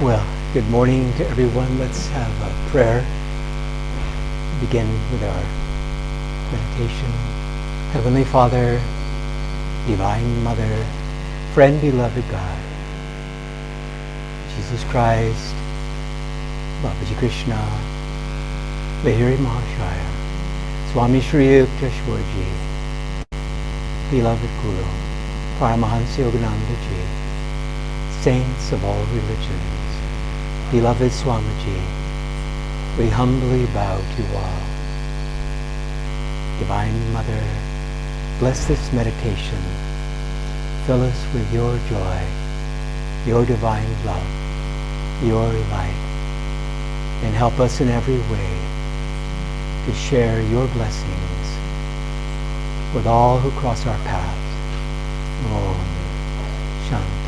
Well, good morning to everyone. Let's have a prayer. Begin with our meditation. Heavenly Father, Divine Mother, Friend, Beloved God, Jesus Christ, Babaji Krishna, Lahiri Mahashaya, Swami Shri Yukteswarji, Beloved Guru, Paramahansa Yogananda Ji, Saints of all religions, beloved Swamiji, we humbly bow to you all. Divine Mother, bless this meditation. Fill us with your joy, your divine love, your light, and help us in every way to share your blessings with all who cross our paths. Om Shanti.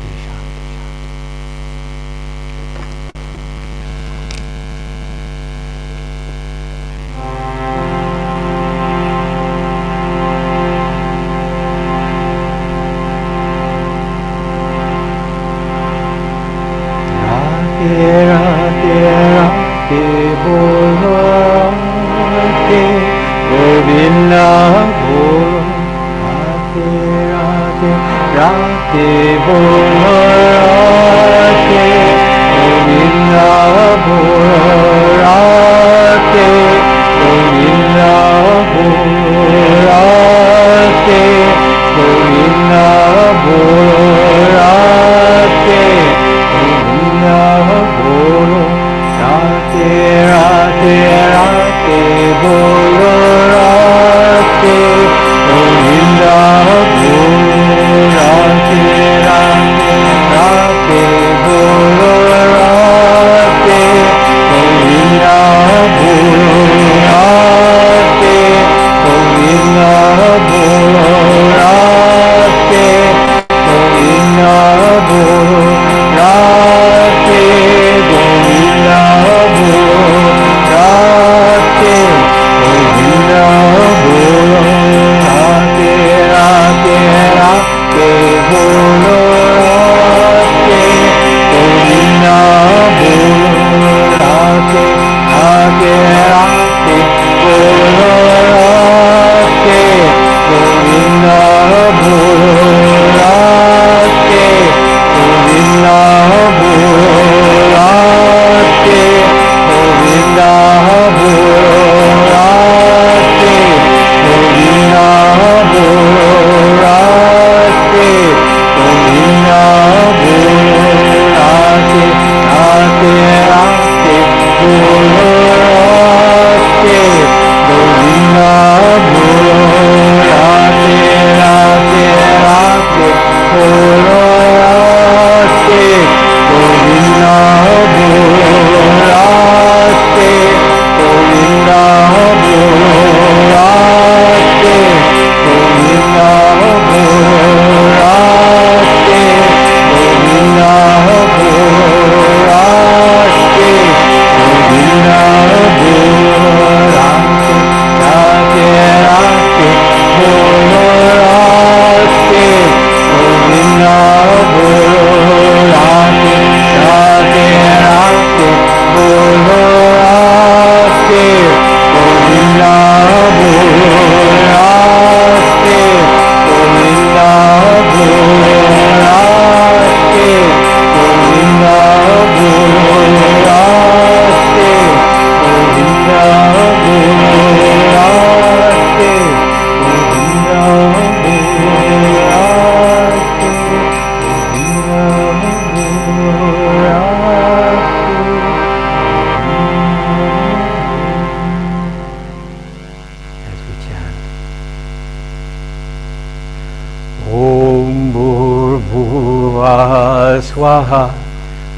Swaha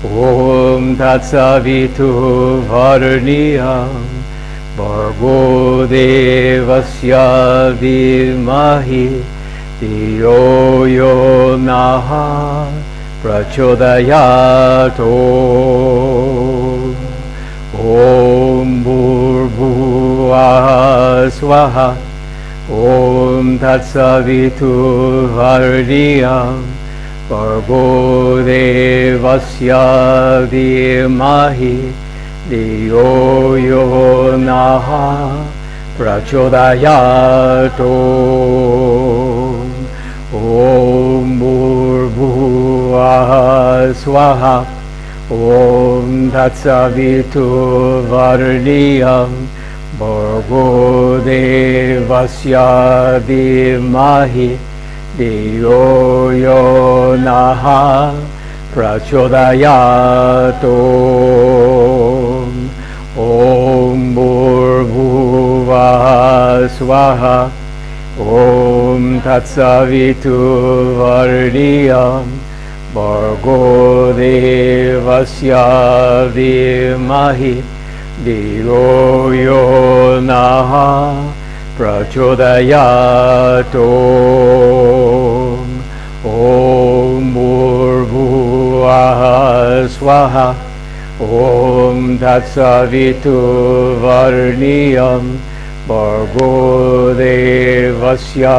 Om Tatsavitu Varniyam Bhargo Devasya Dhimahi Dhiyo Yo Naha Prachodayato Om Bhurbhuva Swaha Om Tatsavitu Varniyam Bhargo Devasya Dhimahi Dhiyo Yo Naha Prachodayatu. Om Bhurvuvah Swaha Om Tatsavitu Varniyam Bhargo Devasya Dhimahi Dhiyo Yo Naha Prachodayatu. Om Bhurvuvah Swaha Om Tatsavitu Varniyam Bhargo Devasya Dhimahi Dhiyo Yo Naha Prachodayatu. Om Bhurvuvah Swaha Om Tatsavitu Varniyam Bhargo Devasya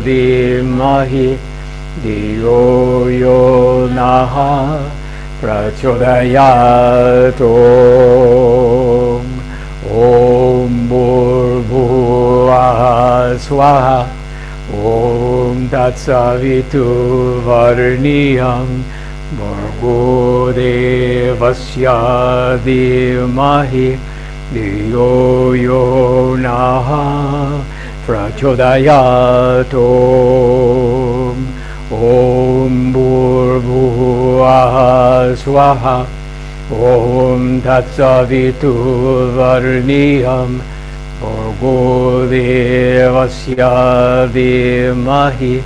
Dhimahi Dhiyo Yo Naha Prachodayatu. Om Bhurvuvah Swaha Om Tatsavitu Varniyam Bhargo Devasya Dhimahi Dhiyo Yo Naha Prachodayatu. Om Bhurvuvah Swaha Om Tatsavitu Varniyam Bhargo Devasya Dhimahi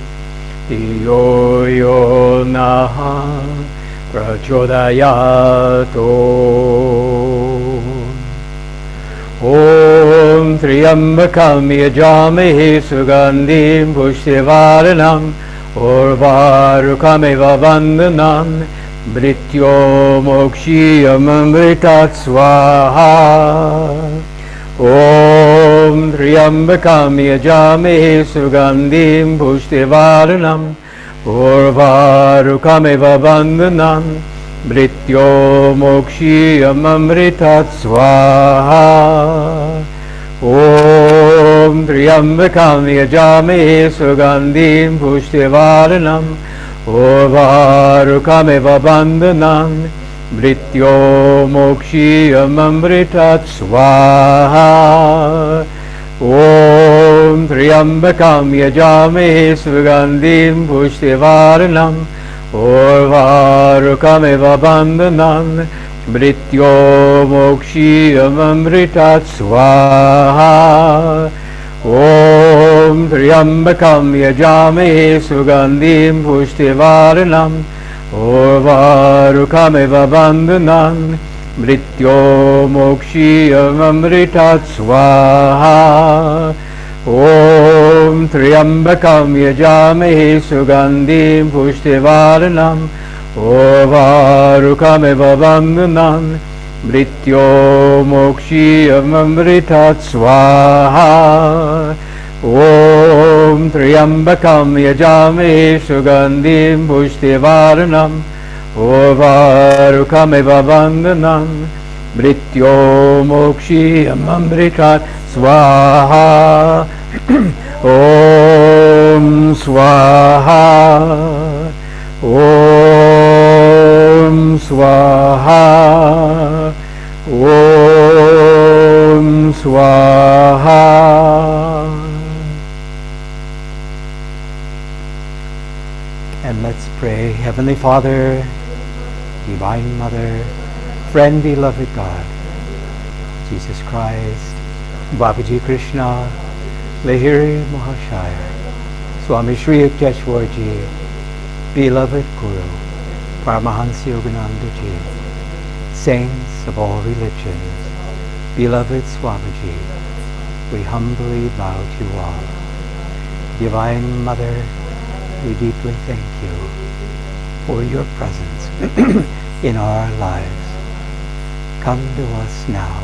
Dhiyo Yo Naha Prachodayatu. Om Triambakam Yajamahe Sugandhim Pushtivaranam Urvarukamiva Vandhanam Brityo Mokshiyam Amritat Swaha. Om Triambakam Yajamahe Sugandhim Pushtivaranam Urvarukamiva Vandhanam Brityo Mokshiyam Amritat Swaha. Om Triambakam Yajamahe Sugandhim Pushtivaranam Urvarukamiva Bandhanam Brityo Mokshiyam Amritat Swaha. Om Triambakam Yajamahe Sugandhim Pushtivaranam Urvarukamiva Bandhanam Brityo Mokshiyam Amritat Swaha. Om Triambakam Yajamahe Sugandhim Pushtivaranam Urvarukamiva Bandhanam Brityo Mokshiyam Amritat Swaha. Om Triambakam Yajamahe Sugandhim Pushtivaranam Urvarukamiva Bandhanam Brityo Mokshiyam Amritat Swaha. Om Triambakam Yajamahe Sugandhim Pushtivaranam Urvarukamiva Bandhanam Brityo Mokshiyam Amritat Swaha. Om Swaha. Om Swaha. Om Swaha. And let's pray. Heavenly Father, Divine Mother, Friend, Beloved God, Jesus Christ, Babaji Krishna, Lahiri Mahashaya, Swami Sri Yukteswarji, Beloved Guru, Paramahansa Yogananda Ji, Saints of all religions, Beloved Swamiji, we humbly bow to you all. Divine Mother, we deeply thank you for your presence in our lives. Come to us now.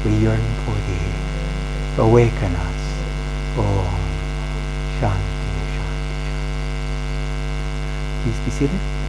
We yearn for thee. Awaken us. Om Shanti Shanti Shanti. Please be seated.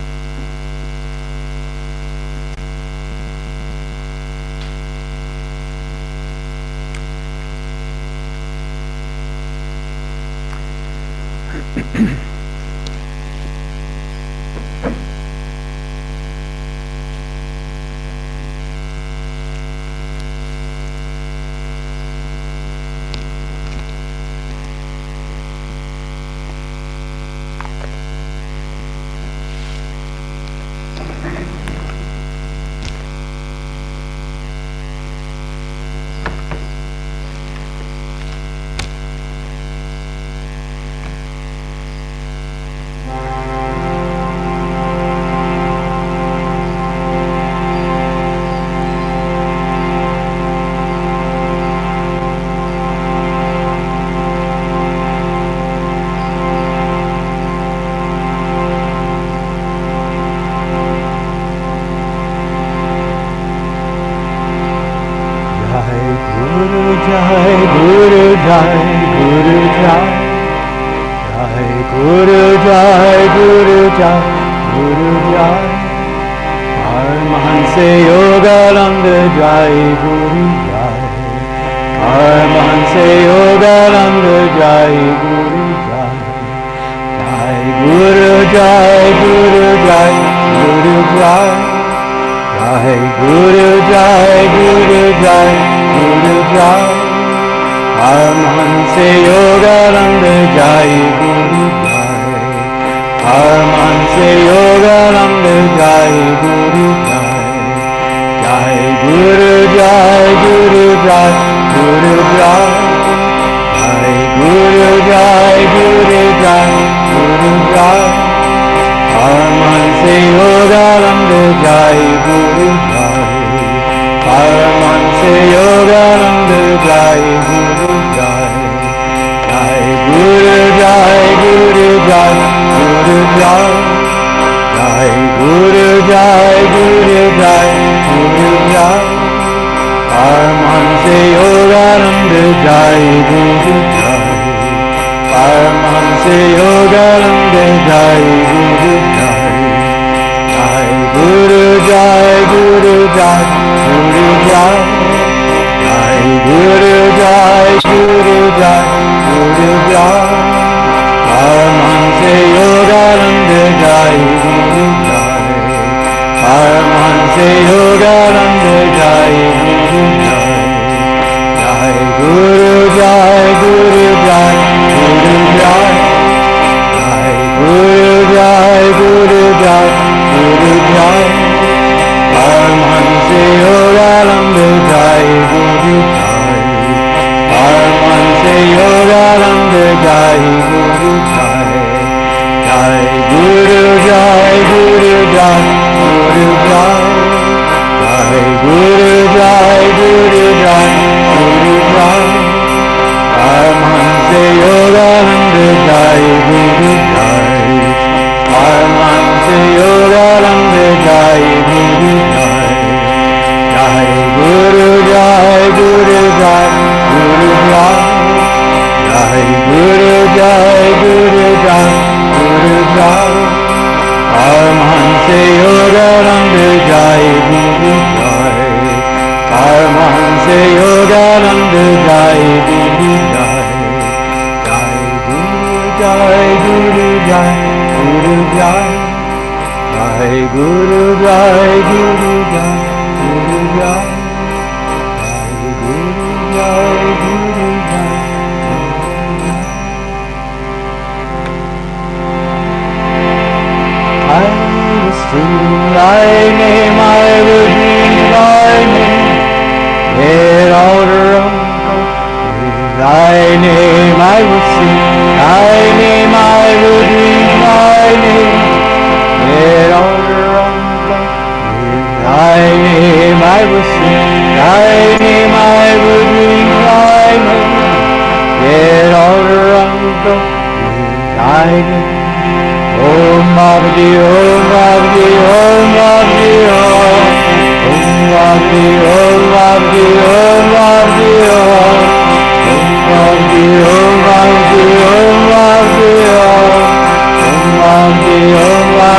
Om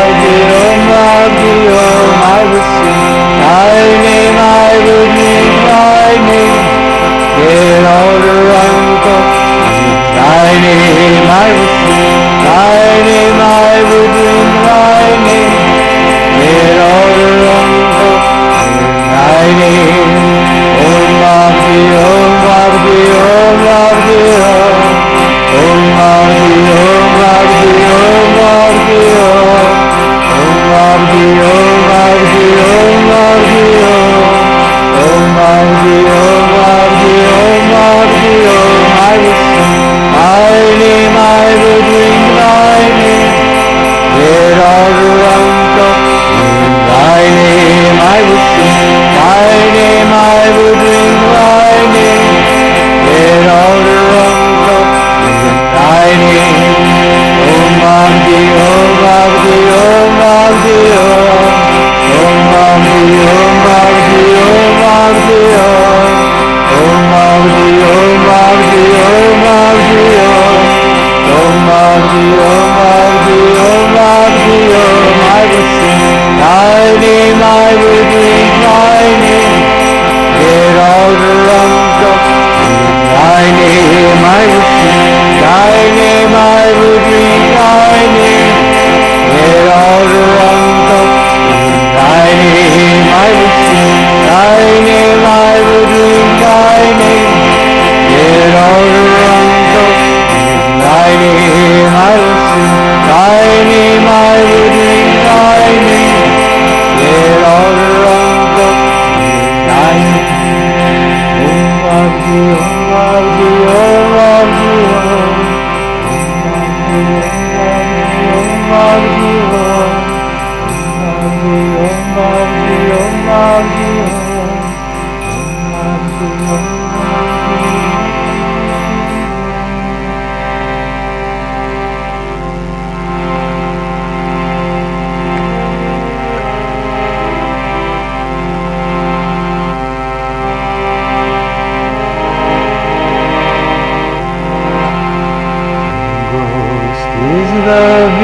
the V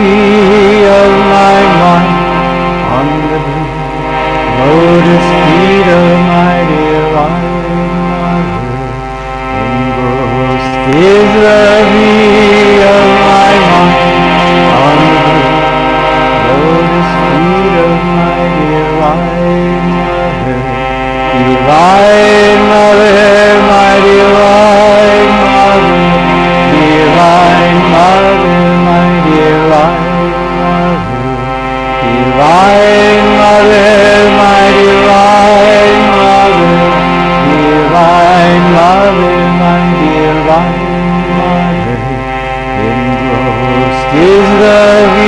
of my mind on the blue lotus feet of my divine mother. Engrossed is the V of my mind on the blue lotus feet of my divine mother. Divine mother, my divine mother. Divine mother, my divine mother. Divine mother, my divine mother. Divine mother, my divine mother. Engrossed is the V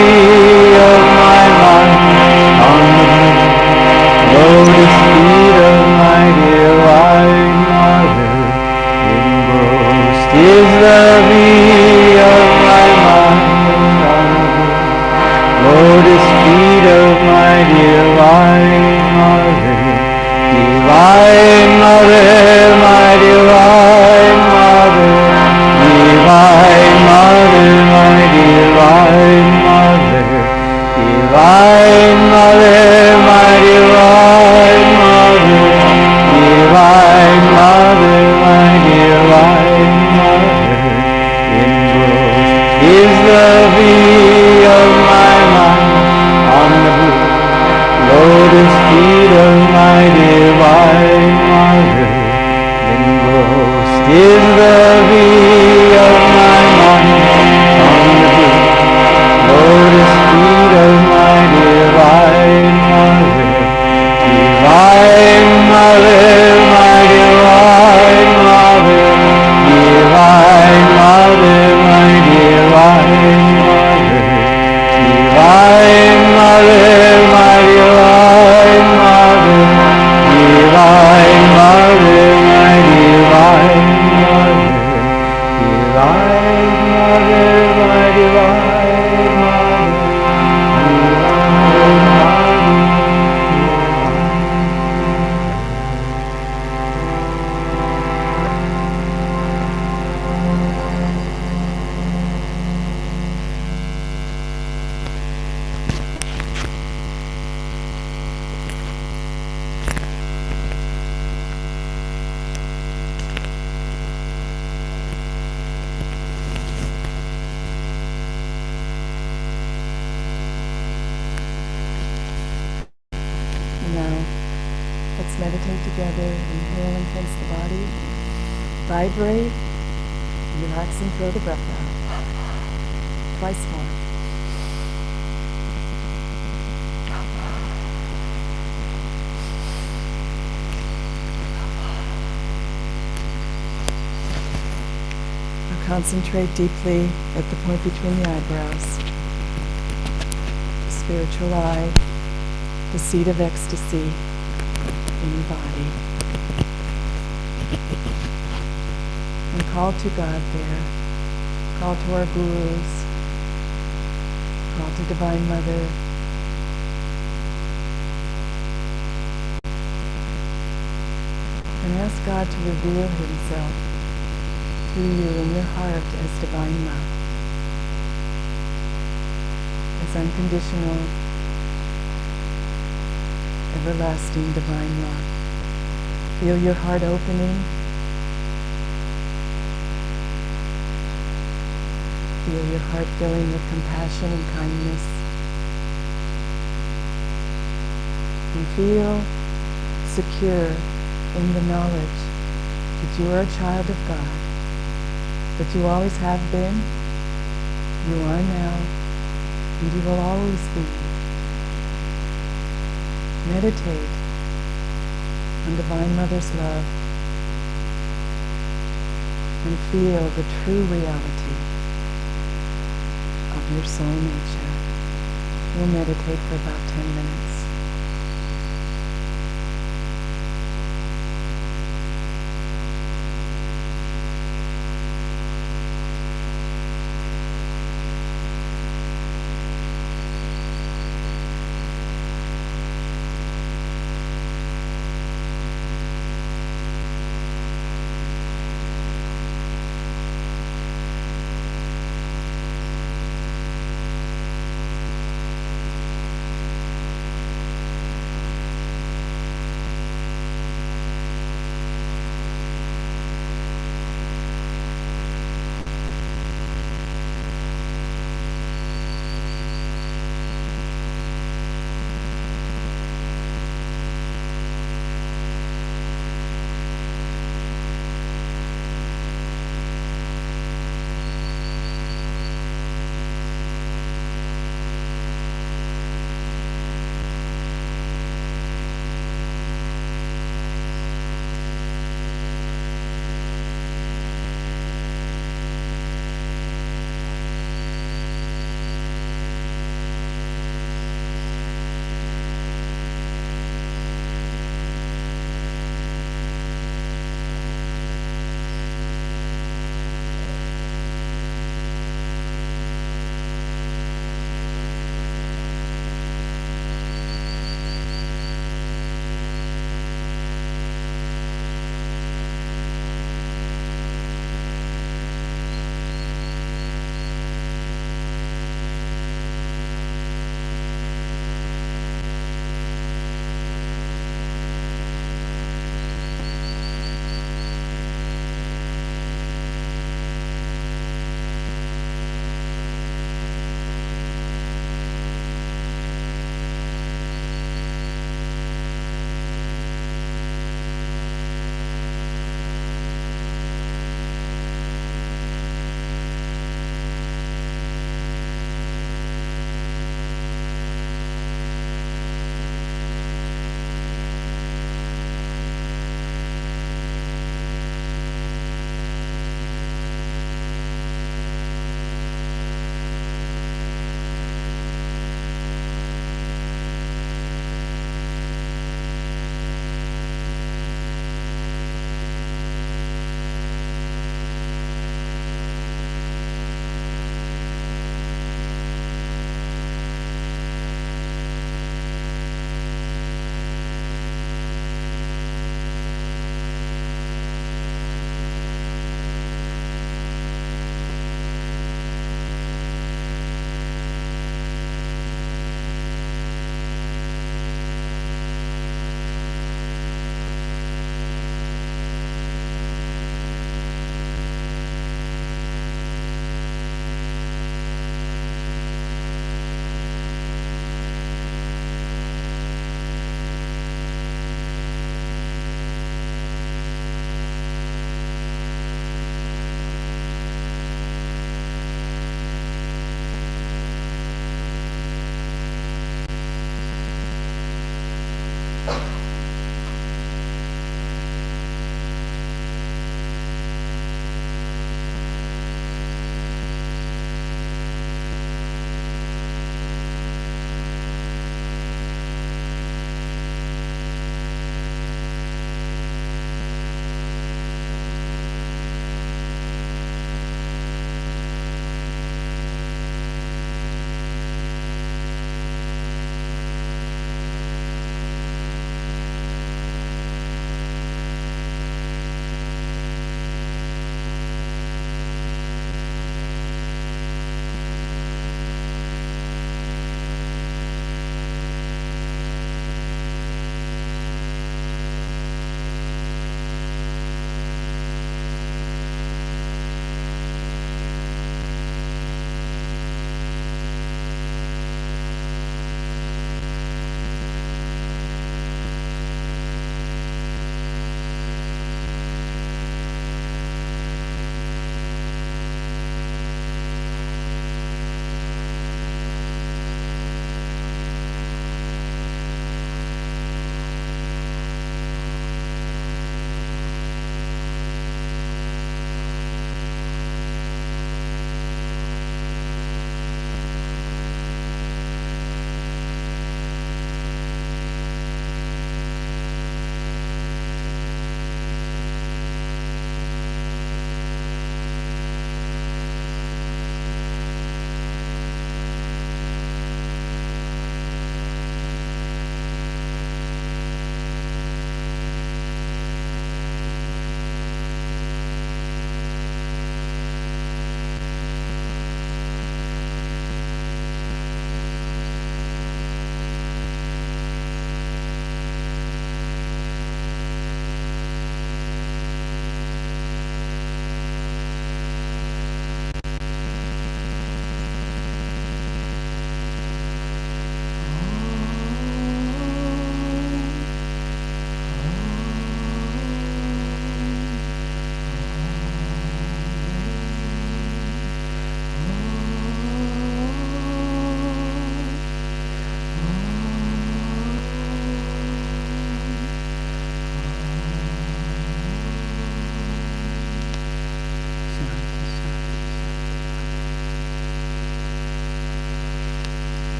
of my mind on the lotus feet of my divine mother. Engrossed is the V of my mind on the lotus feet of my divine mother. Divine mother, my divine mother. Divine mother, my divine mother. Divine mother, my divine mother. Divine mother, my divine mother. Engrossed is the V of my mind on the blue lotus feet of my divine mother. Engrossed is the V of my mind on the blue lotus feet of my divine mother. Divine mother, my divine mother. Divine mother, my divine mother. Divine mother, my divine mother. Divine mother, my divine mother. Divine mother, my divine mother. Divine mother. Meditate together. Inhale and tense the body. Vibrate. Relax and throw the breath out. Twice more. Now concentrate deeply at the point between the eyebrows. The spiritual eye, the seat of ecstasy in the body. And call to God there. Call to our gurus. Call to Divine Mother. And ask God to reveal Himself to you in your heart as Divine Love. As unconditional, everlasting divine love. Feel your heart opening. Feel your heart filling with compassion and kindness. And feel secure in the knowledge that you are a child of God, that you always have been, you are now, and you will always be. Meditate on Divine Mother's love and feel the true reality of your soul nature. We'll meditate for about 10 minutes.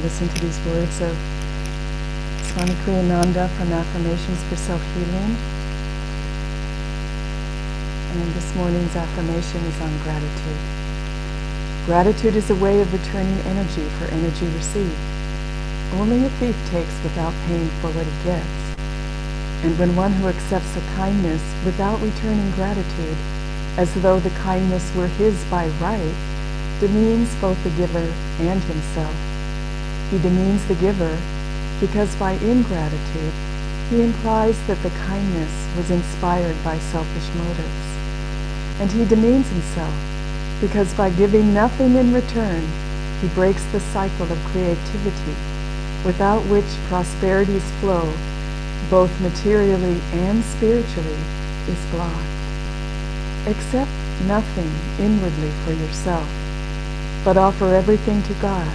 listen to these words of Swami Credanda from Affirmations for Self-Healing. And this morning's affirmation is on gratitude. Gratitude is a way of returning energy for energy received. Only a thief takes without paying for what he gets. And when one who accepts a kindness without returning gratitude, as though the kindness were his by right, demeans both the giver and himself. He demeans the giver because by ingratitude, he implies that the kindness was inspired by selfish motives. And he demeans himself because by giving nothing in return, he breaks the cycle of creativity, without which prosperity's flow, both materially and spiritually, is blocked. Accept nothing inwardly for yourself, but offer everything to God.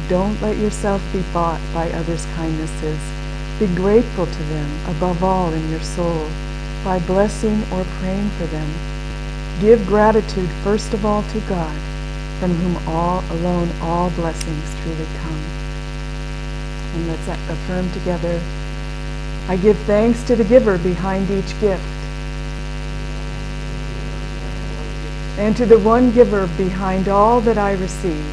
Don't let yourself be bought by others' kindnesses. Be grateful to them, above all in your soul, by blessing or praying for them. Give gratitude first of all to God, from whom alone all blessings truly come. And let's affirm together, I give thanks to the giver behind each gift, and to the one giver behind all that I receive.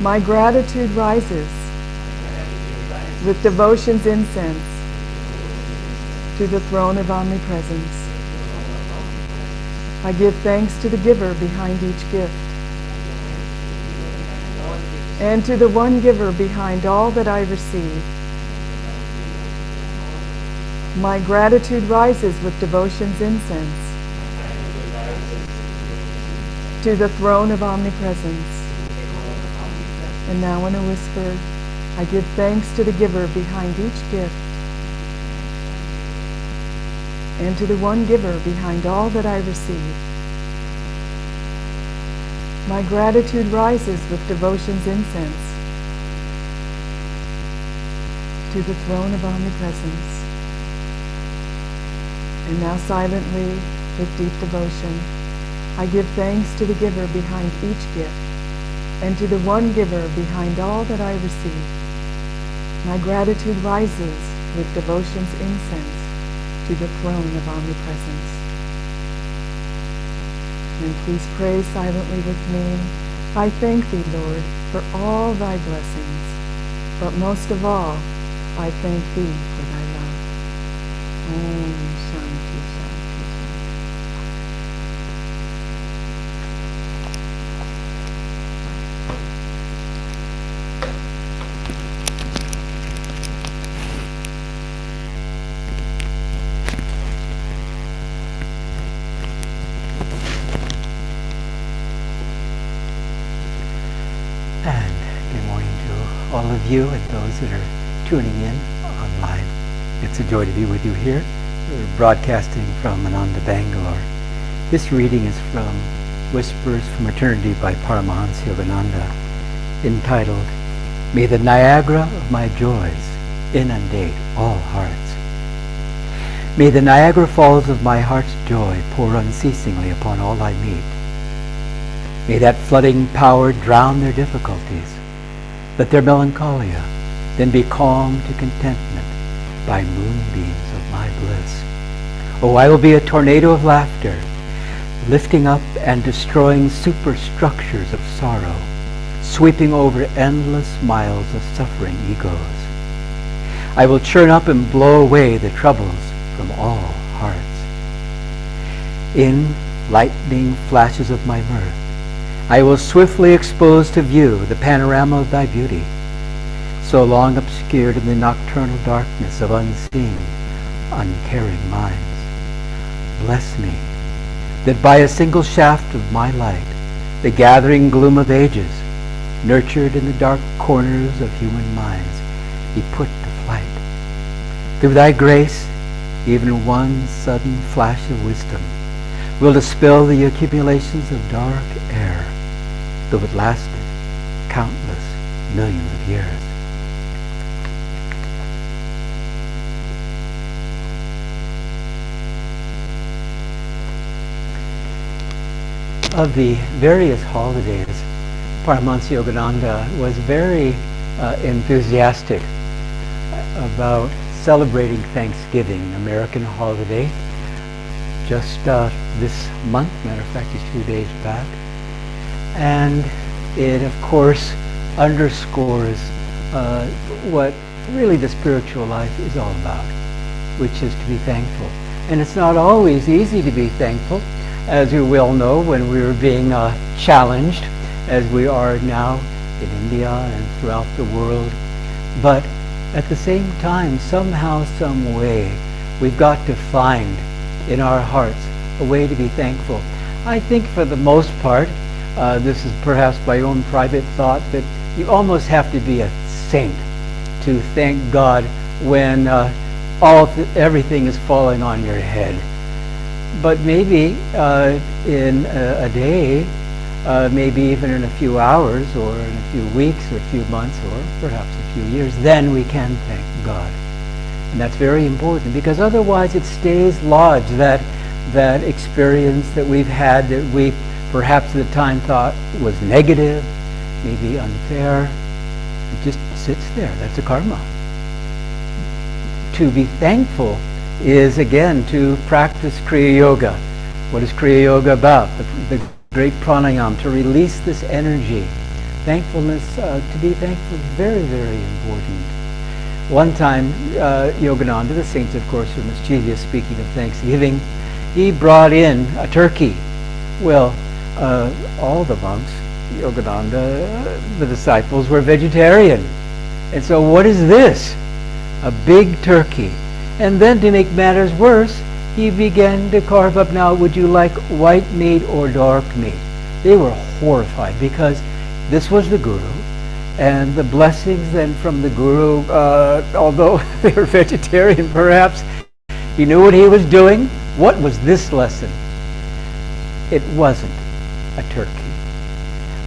My gratitude rises with devotion's incense to the throne of omnipresence. I give thanks to the giver behind each gift, and to the one giver behind all that I receive. My gratitude rises with devotion's incense to the throne of omnipresence. And now in a whisper, I give thanks to the giver behind each gift, and to the one giver behind all that I receive. My gratitude rises with devotion's incense to the throne of omnipresence. And now silently, with deep devotion, I give thanks to the giver behind each gift, and to the one giver behind all that I receive. My gratitude rises with devotion's incense to the throne of omnipresence. And please pray silently with me. I thank thee, Lord, for all thy blessings, but most of all, I thank thee for thy love. Om Shanti Shanti. And good morning to all of you and those that are tuning in online. It's a joy to be with you here. We're broadcasting from Ananda Bangalore. This reading is from Whispers from Eternity by Paramahansa Yogananda, entitled, May the Niagara of my joys inundate all hearts. May the Niagara Falls of my heart's joy pour unceasingly upon all I meet. May that flooding power drown their difficulties. Let their melancholia then be calmed to contentment by moonbeams of my bliss. Oh, I will be a tornado of laughter, lifting up and destroying superstructures of sorrow, sweeping over endless miles of suffering egos. I will churn up and blow away the troubles from all hearts. In lightning flashes of my mirth, I will swiftly expose to view the panorama of thy beauty, so long obscured in the nocturnal darkness of unseen, uncaring minds. Bless me, that by a single shaft of my light, the gathering gloom of ages, nurtured in the dark corners of human minds, be put to flight. Through thy grace, even one sudden flash of wisdom will dispel the accumulations of dark air, though it lasted countless millions of years. Of the various holidays Paramahansa Yogananda was very enthusiastic about celebrating Thanksgiving, American holiday, just this month. Matter of fact, he's 2 days back. And it, of course, underscores what really the spiritual life is all about, which is to be thankful. And it's not always easy to be thankful, as you well know, when we were being challenged, as we are now in India and throughout the world. But at the same time, somehow, some way, we've got to find in our hearts a way to be thankful. I think for the most part, this is perhaps my own private thought, that you almost have to be a saint to thank God when everything is falling on your head. But maybe in a day, maybe even in a few hours, or in a few weeks, or a few months, or perhaps a few years, then we can thank God. And that's very important, because otherwise it stays lodged, that experience that we've had, that we perhaps at the time thought was negative, maybe unfair. It just sits there. That's a karma. To be thankful is, again, to practice Kriya Yoga. What is Kriya Yoga about? The great pranayama, to release this energy. Thankfulness, to be thankful is very, very important. One time, Yogananda, the saints, of course, were mischievous, speaking of Thanksgiving, he brought in a turkey. Well, all the monks, Yogananda, the disciples, were vegetarian. And so what is this? A big turkey. And then, to make matters worse, he began to carve up, now, would you like white meat or dark meat? They were horrified, because this was the Guru, and the blessings then from the Guru, although they were vegetarian perhaps, he knew what he was doing. What was this lesson? It wasn't a turkey,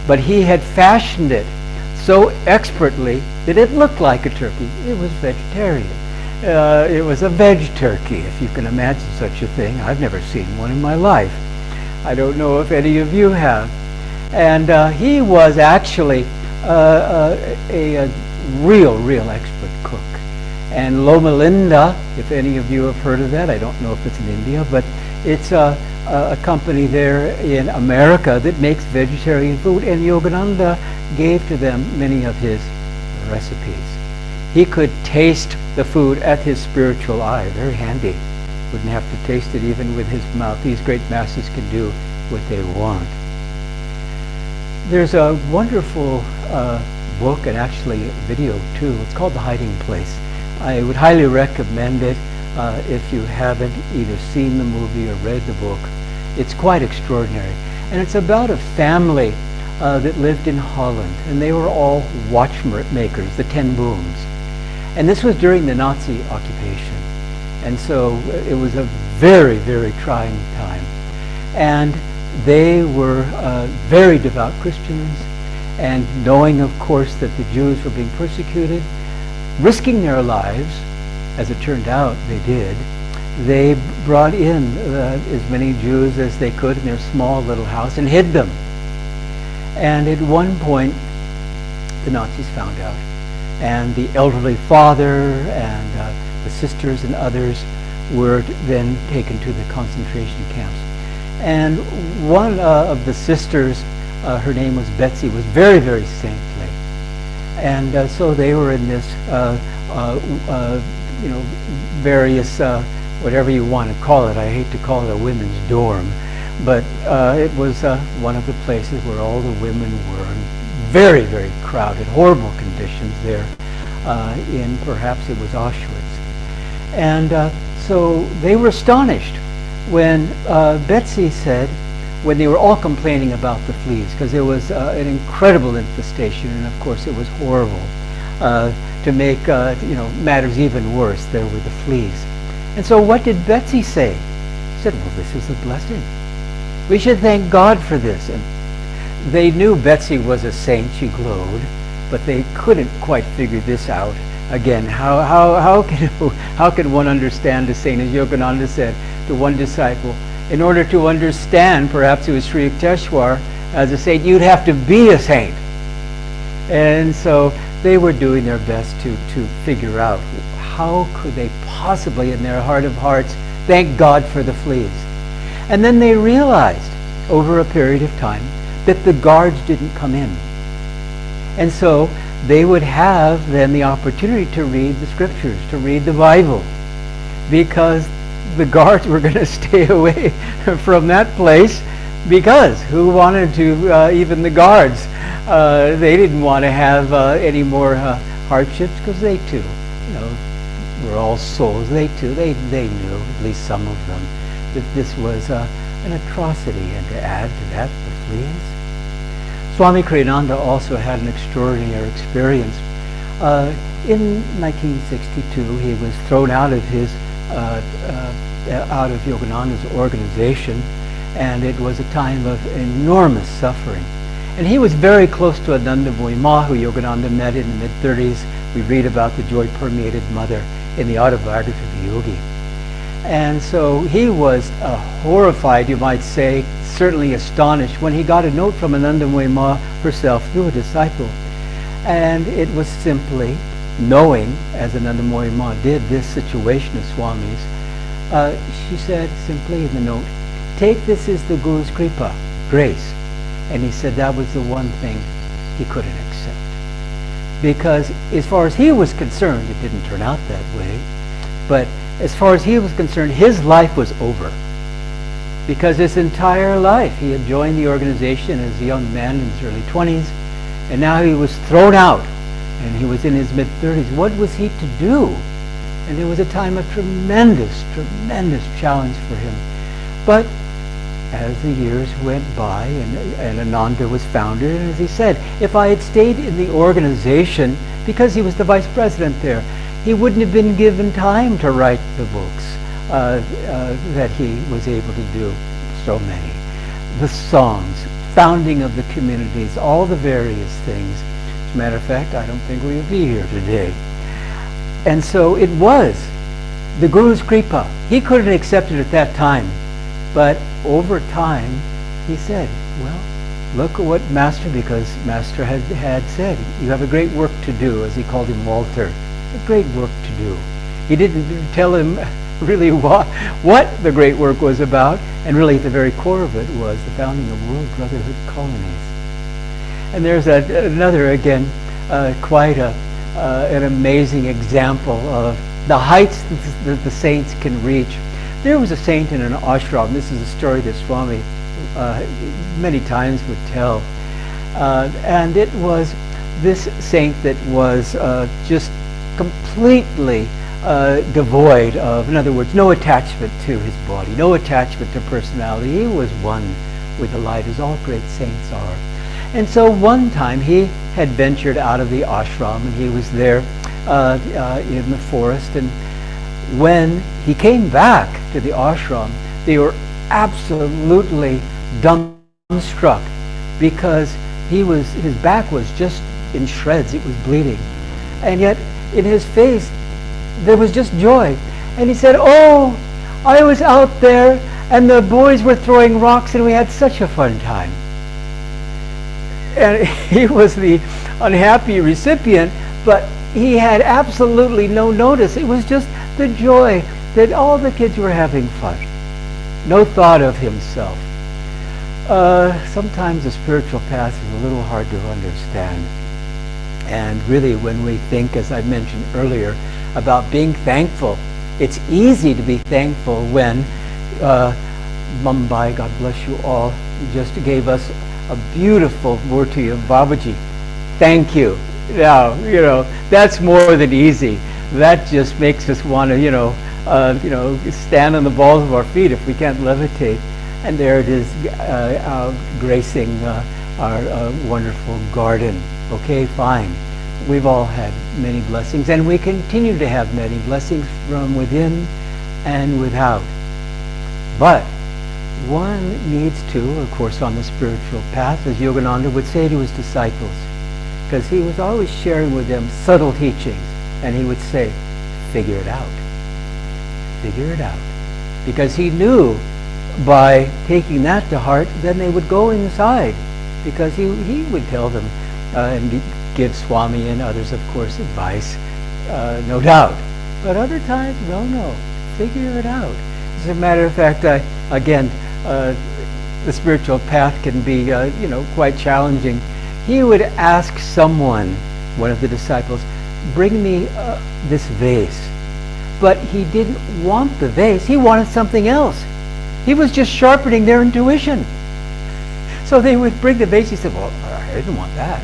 but he had fashioned it so expertly that it looked like a turkey. It was vegetarian. It was a veg turkey, if you can imagine such a thing. I've never seen one in my life. I don't know if any of you have. And he was actually a real expert cook. And Loma Linda, if any of you have heard of that, I don't know if it's in India, but it's a company there in America that makes vegetarian food, and Yogananda gave to them many of his recipes. He could taste the food at his spiritual eye, very handy. Wouldn't have to taste it even with his mouth. These great masters can do what they want. There's a wonderful book, and actually a video too. It's called The Hiding Place. I would highly recommend it if you haven't either seen the movie or read the book. It's quite extraordinary. And it's about a family that lived in Holland, and they were all watchmakers, the 10 booms. And this was during the Nazi occupation. And so it was a very, very trying time. And they were very devout Christians, and knowing, of course, that the Jews were being persecuted, risking their lives, as it turned out they did, they brought in as many Jews as they could in their small little house and hid them. And at one point, the Nazis found out. And the elderly father and the sisters and others were then taken to the concentration camps. And one of the sisters, her name was Betsy, was very, very saintly. And so they were in this, various, whatever you want to call it. I hate to call it a women's dorm, but it was one of the places where all the women were. Very, very crowded, horrible conditions there in, perhaps it was Auschwitz. And so they were astonished when Betsy said, when they were all complaining about the fleas, because there was an incredible infestation, and of course it was horrible. To make matters even worse, there were the fleas. And so what did Betsy say? She said, well, this is a blessing. We should thank God for this. And they knew Betsy was a saint, she glowed, but they couldn't quite figure this out. Again, how can one understand a saint? As Yogananda said to one disciple, in order to understand, perhaps it was Sri Yukteswar, as a saint, you'd have to be a saint. And so they were doing their best to figure out how could they possibly, in their heart of hearts, thank God for the fleas. And then they realized, over a period of time, that the guards didn't come in. And so they would have then the opportunity to read the scriptures, to read the Bible, because the guards were going to stay away from that place, because who wanted to, even the guards, they didn't want to have any more hardships, because they too, were all souls. They too, they knew, at least some of them, that this was an atrocity. And to add to that, the fleas. Swami Credanda also had an extraordinary experience. In 1962, he was thrown out of his out of Yogananda's organization, and it was a time of enormous suffering. And he was very close to Ananda Ma, who Yogananda met in the mid-30s. We read about the joy-permeated mother in the autobiography of the yogi. And so he was horrified, you might say, certainly astonished, when he got a note from Ananda Ma herself through a disciple. And it was simply knowing, as Ananda Ma did, this situation of Swami's. She said simply in the note, "Take this as the Guru's kripa, grace." And he said that was the one thing he couldn't accept. Because as far as he was concerned, it didn't turn out that way, but as far as he was concerned, his life was over. Because his entire life, he had joined the organization as a young man in his early 20s, and now he was thrown out, and he was in his mid-30s. What was he to do? And it was a time of tremendous, tremendous challenge for him. But as the years went by, and Ananda was founded, and as he said, if I had stayed in the organization, because he was the vice president there, he wouldn't have been given time to write the books that he was able to do, so many. The songs, founding of the communities, all the various things. As a matter of fact, I don't think we would be here today. And so it was the Guru's kripa. He couldn't accept it at that time. But over time, he said, well, look at what Master, because Master had said, you have a great work to do, as he called him Walter, a great work to do. He didn't tell him really what the great work was about, and really at the very core of it was the founding of World Brotherhood colonies. And there's another, again, quite an amazing example of the heights that the saints can reach. There was a saint in an ashram. This is a story that Swami many times would tell. And it was this saint that was just completely devoid of, in other words, no attachment to his body, no attachment to personality. He was one with the light, as all great saints are. And so one time he had ventured out of the ashram, and he was there in the forest, and when he came back to the ashram, they were absolutely dumbstruck, because his back was just in shreds. It was bleeding, and yet in his face there was just joy. And he said, "Oh, I was out there and the boys were throwing rocks and we had such a fun time." And he was the unhappy recipient, but he had absolutely no notice. It was just the joy that all the kids were having fun. No thought of himself. Sometimes the spiritual path is a little hard to understand. And really, when we think, as I mentioned earlier, about being thankful, it's easy to be thankful when Mumbai, God bless you all, just gave us a beautiful murti of Babaji. Thank you. Now, that's more than easy. That just makes us want to, stand on the balls of our feet if we can't levitate. And there it is, gracing our wonderful garden. Okay, fine. We've all had many blessings, and we continue to have many blessings from within and without. But one needs to, of course, on the spiritual path, as Yogananda would say to his disciples, because he was always sharing with them subtle teachings, and he would say, figure it out. Figure it out. Because he knew by taking that to heart, then they would go inside, because he would tell them and give Swami and others, of course, advice, no doubt. But other times, no, figure it out. As a matter of fact, again, the spiritual path can be, quite challenging. He would ask someone, one of the disciples, bring me this vase. But he didn't want the vase. He wanted something else. He was just sharpening their intuition. So they would bring the vase. He said, well, I didn't want that.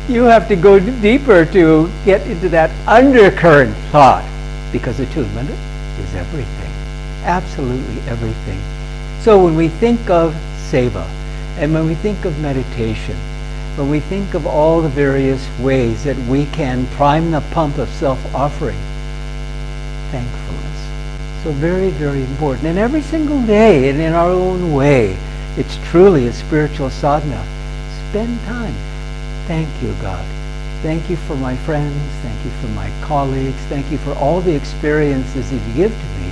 You have to go deeper to get into that undercurrent thought, because attunement is everything, absolutely everything. So when we think of seva, and when we think of meditation, when we think of all the various ways that we can prime the pump of self-offering, thankfulness. So very, very important. And every single day, and in our own way, it's truly a spiritual sadhana. Spend time. Thank you, God. Thank you for my friends. Thank you for my colleagues. Thank you for all the experiences that you give to me,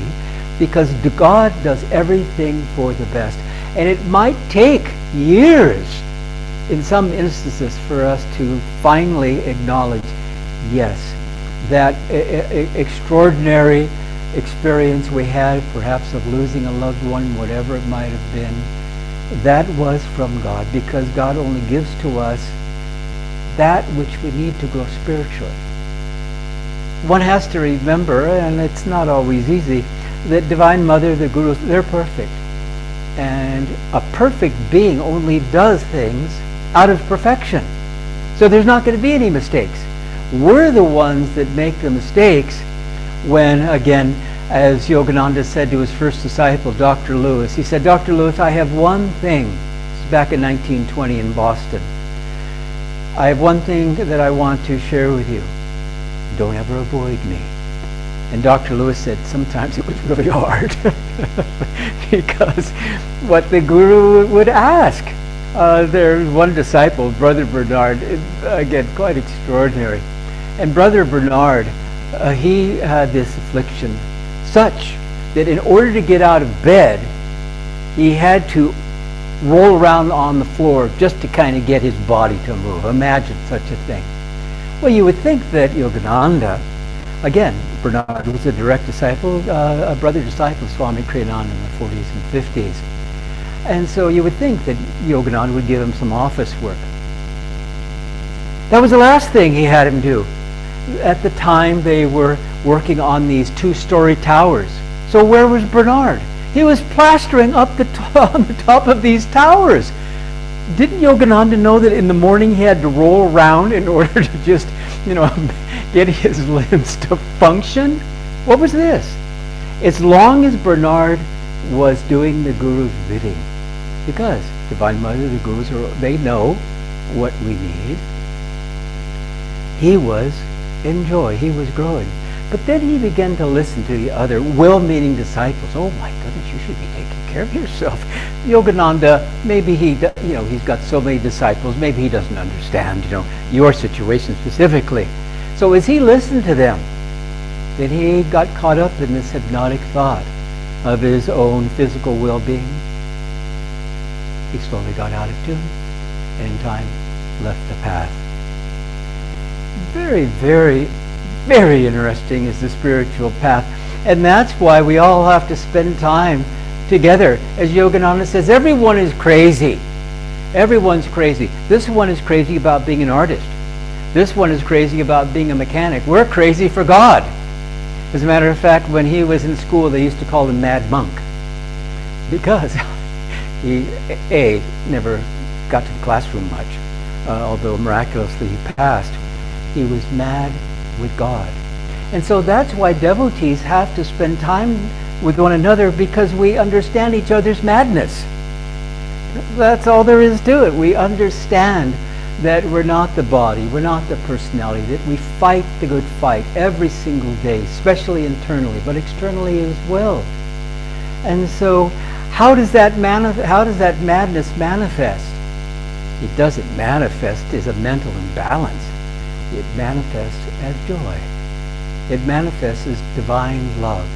because God does everything for the best. And it might take years, in some instances, for us to finally acknowledge, yes, that extraordinary experience we had, perhaps of losing a loved one, whatever it might have been, that was from God, because God only gives to us that which we need to grow spiritually. One has to remember, and it's not always easy, that Divine Mother, the Gurus, they're perfect. And a perfect being only does things out of perfection. So there's not going to be any mistakes. We're the ones that make the mistakes when, again, as Yogananda said to his first disciple, Dr. Lewis, he said, Dr. Lewis, I have one thing. This is back in 1920 in Boston. I have one thing that I want to share with you. Don't ever avoid me. And Dr. Lewis said sometimes it was really hard because what the Guru would ask. There's one disciple, Brother Bernard, again, quite extraordinary. And Brother Bernard, he had this affliction such that in order to get out of bed, he had to roll around on the floor just to kind of get his body to move. Imagine such a thing. Well, you would think that Yogananda, again, Bernard was a direct disciple, a brother disciple of Swami Credanda in the 40s and 50s. And so you would think that Yogananda would give him some office work. That was the last thing he had him do. At the time, they were working on these 2-story towers. So where was Bernard? He was plastering up on the top of these towers. Didn't Yogananda know that in the morning he had to roll around in order to just, get his limbs to function? What was this? As long as Bernard was doing the Guru's bidding, because Divine Mother, the Gurus, they know what we need. He was in joy. He was growing. But then he began to listen to the other well-meaning disciples. Oh my goodness, you should be taking care of yourself. Yogananda, maybe he's got so many disciples, maybe he doesn't understand, your situation specifically. So as he listened to them, then he got caught up in this hypnotic thought of his own physical well-being. He slowly got out of tune, and in time left the path. Very, very, very interesting is the spiritual path. And that's why we all have to spend time together. As Yogananda says, everyone is crazy. Everyone's crazy. This one is crazy about being an artist. This one is crazy about being a mechanic. We're crazy for God. As a matter of fact, when he was in school, they used to call him Mad Monk, because he, never got to the classroom much, although miraculously he passed. He was mad with God. And so that's why devotees have to spend time with one another, because we understand each other's madness. That's all there is to it. We understand that we're not the body, we're not the personality, that we fight the good fight every single day, especially internally, but externally as well. And so how does that madness manifest? It doesn't manifest as a mental imbalance. It manifests as joy. It manifests as divine love.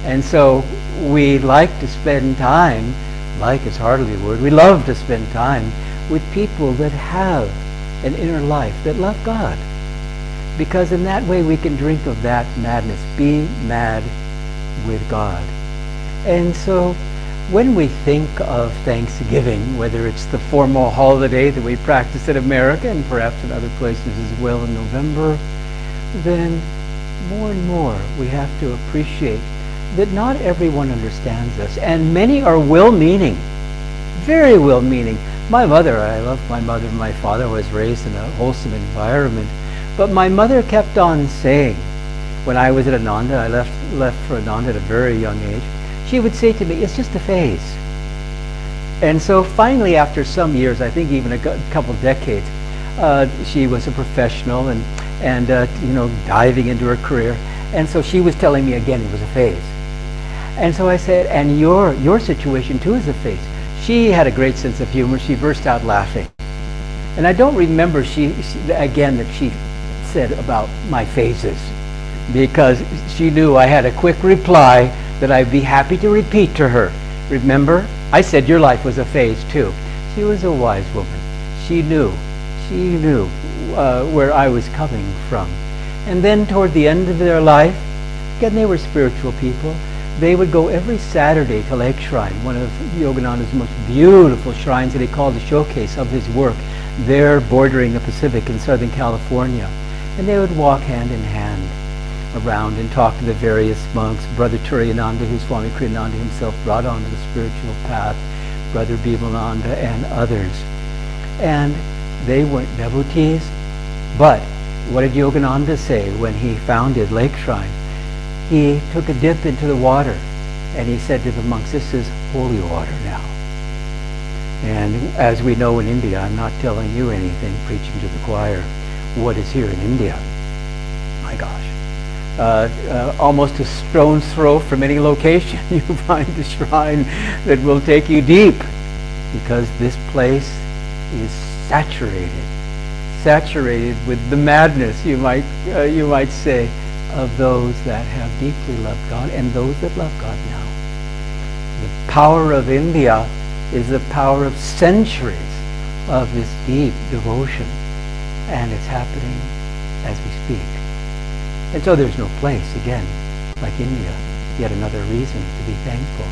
And so we like to spend time, like is hardly a word, we love to spend time with people that have an inner life, that love God. Because in that way we can drink of that madness, be mad with God. And so when we think of Thanksgiving, whether it's the formal holiday that we practice in America and perhaps in other places as well in November, then more and more we have to appreciate that not everyone understands us, and many are well-meaning, very well-meaning. My mother, I love my mother and my father, was raised in a wholesome environment, but my mother kept on saying, when I was at Ananda, I left for Ananda at a very young age, she would say to me, it's just a phase. And so finally, after some years, I think even a couple decades, she was a professional and diving into her career. And so she was telling me again it was a phase. And so I said, and your situation too is a phase. She had a great sense of humor. She burst out laughing. And I don't remember again that she said about my phases, because she knew I had a quick reply that I'd be happy to repeat to her. Remember? I said your life was a phase too. She was a wise woman. She knew where I was coming from. And then toward the end of their life, again, they were spiritual people. They would go every Saturday to Lake Shrine, one of Yogananda's most beautiful shrines that he called a showcase of his work, there bordering the Pacific in Southern California. And they would walk hand in hand around and talk to the various monks, Brother Turiyananda, who Swami Credanda himself brought onto the spiritual path, Brother Bhimananda, and others. And they weren't devotees, but what did Yogananda say when he founded Lake Shrine? He took a dip into the water and he said to the monks, this is holy water now. And as we know in India, I'm not telling you anything, preaching to the choir, what is here in India? My gosh. Almost a stone's throw from any location you find a shrine that will take you deep, because this place is saturated with the madness, you might say, of those that have deeply loved God and those that love God now. The power of India is the power of centuries of this deep devotion, and it's happening as we speak. And so there's no place, again, like India, yet another reason to be thankful.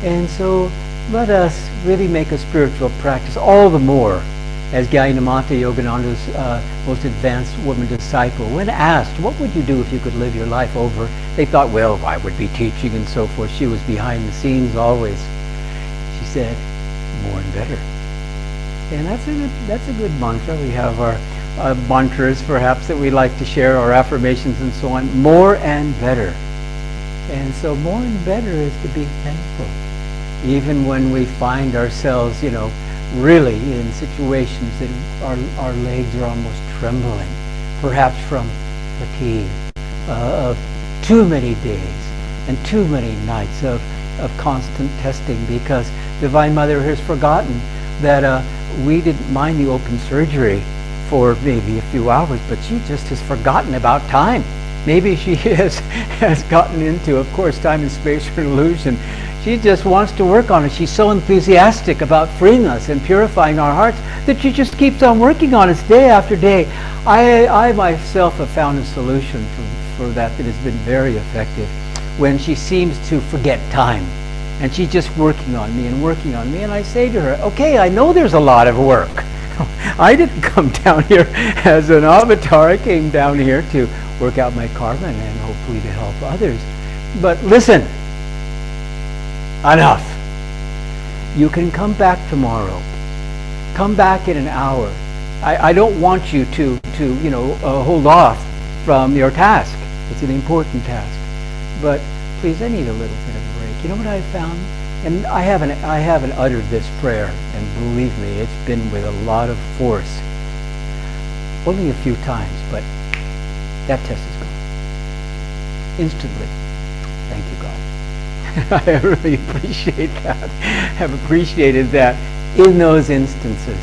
And so let us really make a spiritual practice all the more as Gyanamata, Yogananda's most advanced woman disciple, when asked, what would you do if you could live your life over? They thought, well, I would be teaching and so forth. She was behind the scenes always. She said, more and better. And that's a good mantra. We have our mantras, perhaps, that we like to share, our affirmations and so on. More and better. And so more and better is to be thankful. Even when we find ourselves, really in situations that our legs are almost trembling, perhaps from fatigue of too many days and too many nights of constant testing, because Divine Mother has forgotten that we didn't mind the open surgery for maybe a few hours, but she just has forgotten about time. Maybe she has gotten into, of course, time and space are an illusion. She just wants to work on it. She's so enthusiastic about freeing us and purifying our hearts that she just keeps on working on us day after day. I myself have found a solution for that has been very effective, when she seems to forget time. And she's just working on me. And I say to her, okay, I know there's a lot of work. I didn't come down here as an avatar. I came down here to work out my karma and hopefully to help others. But listen, enough. You can come back tomorrow. Come back in an hour. I don't want you to hold off from your task. It's an important task. But please, I need a little bit of a break. You know what I found? And I haven't uttered this prayer, and believe me, it's been with a lot of force. Only a few times, but that test is gone. Instantly. Thank you, God. I really appreciate that. Have appreciated that in those instances.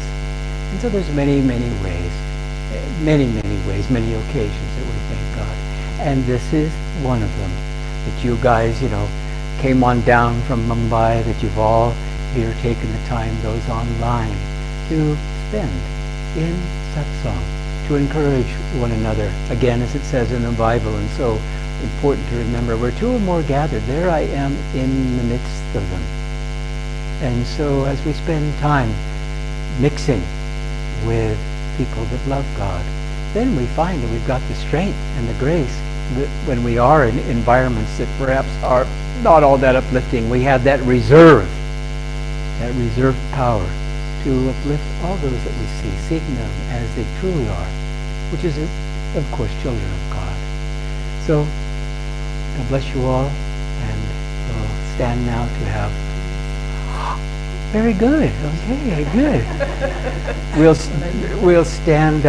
And so there's many ways, many occasions that we thank God. And this is one of them. That you guys, came on down from Mumbai, that you've all here taken the time, those online, to spend in satsang, to encourage one another. Again, as it says in the Bible, and so important to remember, where two or more gathered, there I am in the midst of them. And so as we spend time mixing with people that love God, then we find that we've got the strength and the grace that when we are in environments that perhaps are not all that uplifting, we have that reserve power to uplift all those that we see, seeing them as they truly are, which is, of course, children of God. So, God bless you all, and we'll stand now to have... Very good. Okay, good. We'll stand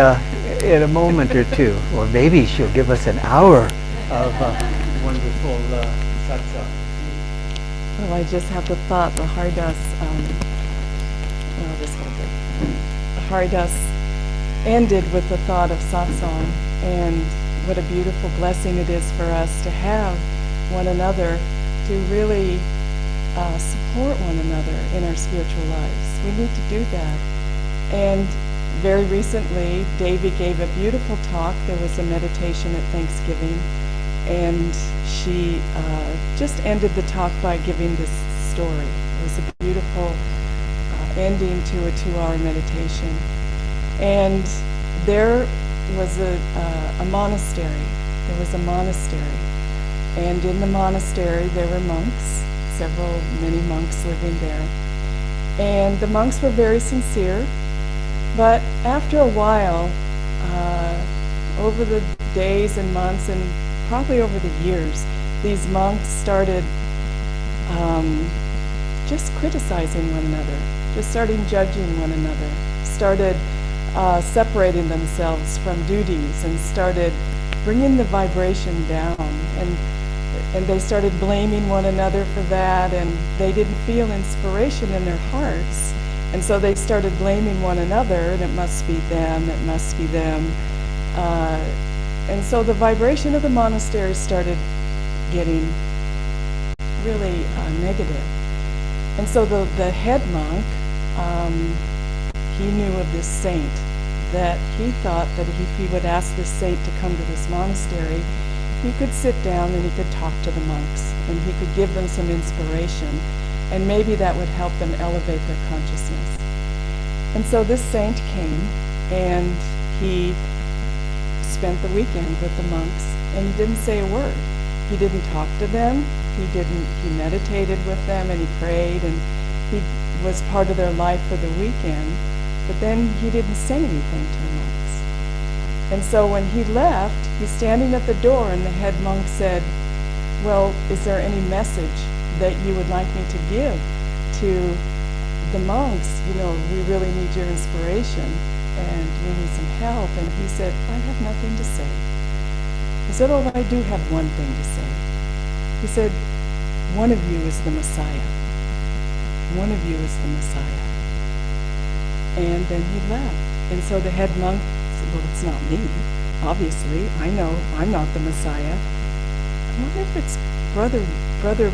in a moment or two, or maybe she'll give us an hour of wonderful satsang. Well, I just have the thought, the Haridas, I'll just hold it. The Haridas ended with the thought of satsang, and what a beautiful blessing it is for us to have one another, to really support one another in our spiritual lives. We need to do that. And very recently, Davy gave a beautiful talk. There was a meditation at Thanksgiving, and she just ended the talk by giving this story. It was a beautiful ending to a 2-hour meditation. And there was a monastery. There was a monastery. And in the monastery, there were monks, many monks living there. And the monks were very sincere, but after a while, over the days and months and probably over the years, these monks started just criticizing one another, just started judging one another, started separating themselves from duties, and started bringing the vibration down. And they started blaming one another for that, and they didn't feel inspiration in their hearts. And so they started blaming one another, and it must be them, it must be them. And so the vibration of the monastery started getting really negative. And so the head monk, he knew of this saint, that he thought that if he would ask this saint to come to this monastery, he could sit down and he could talk to the monks, and he could give them some inspiration, and maybe that would help them elevate their consciousness. And so this saint came, and he spent the weekend with the monks, and he didn't say a word. He didn't talk to them. He meditated with them, and he prayed, and he was part of their life for the weekend, but then he didn't say anything to the monks. And so when he left, he's standing at the door, and the head monk said, well, is there any message that you would like me to give to the monks? You know, we really need your inspiration, and we need some help. And he said, I have nothing to say. He said, oh, I do have one thing to say. He said, one of you is the Messiah. One of you is the Messiah. And then he left. And so the head monk said, well, it's not me. Obviously, I know I'm not the Messiah. I wonder if it's Brother